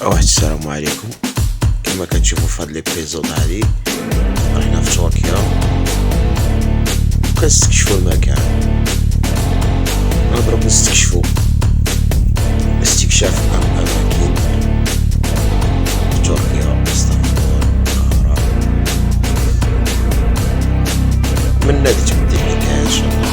واحد السلام عليكم. كما كتشوفوا في هاد ليبيزود هادي رحنا في تركيا وكنستكشفوا المكان. نضرب نستكشفوا استكشاف الاماكن في تركيا. من نادي تبدي الحكاية ان شاء الله.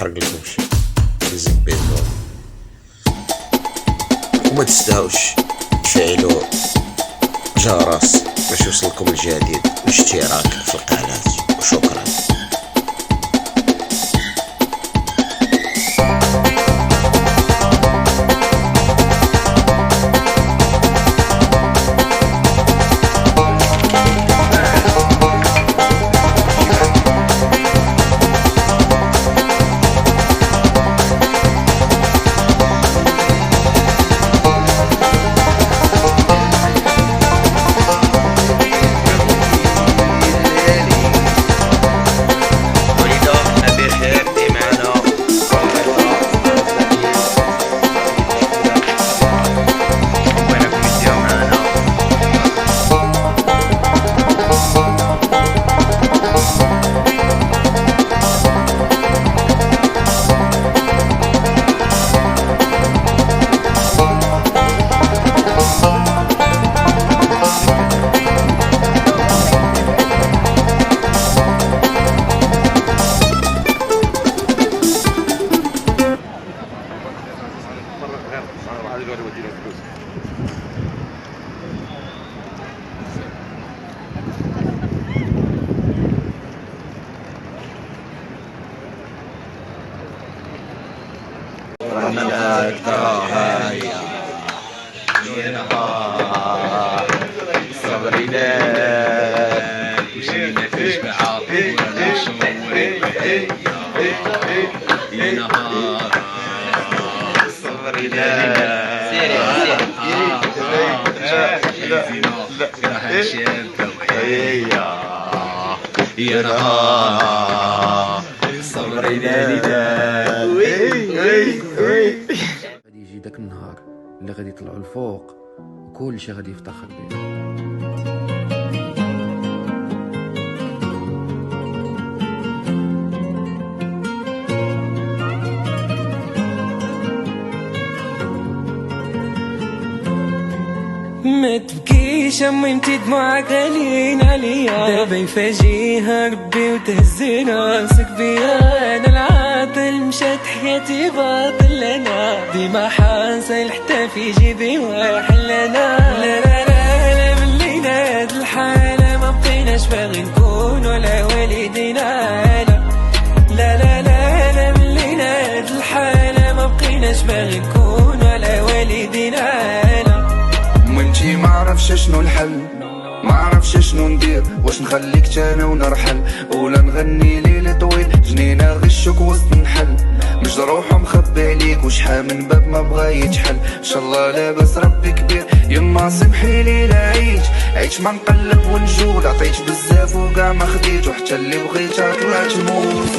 حرق لكمش الزبيدو وما تستهوش تفعلوا جرس باش يوصلكم الجديد واشتراك في القناة وشكرا. صبري لك وشينا فيش بعاطف ولا شعوري يا نهار صبري لك يا نهار صبري لك. غادي يجي داك النهار اللي غادي يطلعوا الفوق وكل شيء غادي يفتخر به. ما تبكيش امي انتي دموعك غاليين عليا، دابا يفاجيها ربي وتهز راسك بيا. انا العاطل مشات حياتي باطل، انا ديما حاصل حتى في جيبي واحل. انا لا لا لا لا من لينا هاد الحالة ما بقيناش باغي نكون ولا والدينا. لا لا لا لا من لينا هاد الحالة ما بقيناش باغي نكون ولا والدينا. وانتي معرفش شنو الحل، معرفش شنو ندير، واش نخليك تانا ونرحل ولا نغني ليل طويل جنينة غشك وسط نحل. مش روحو مخبي عليك وشحال من باب ما بغا يتحل. ان شاء الله لاباس ربي كبير يما سمحيلي لا عيش ما نقلب ونجول. عطيت بزاف وكاع ما خديت وحتى اللي بغيتها طلعت موت.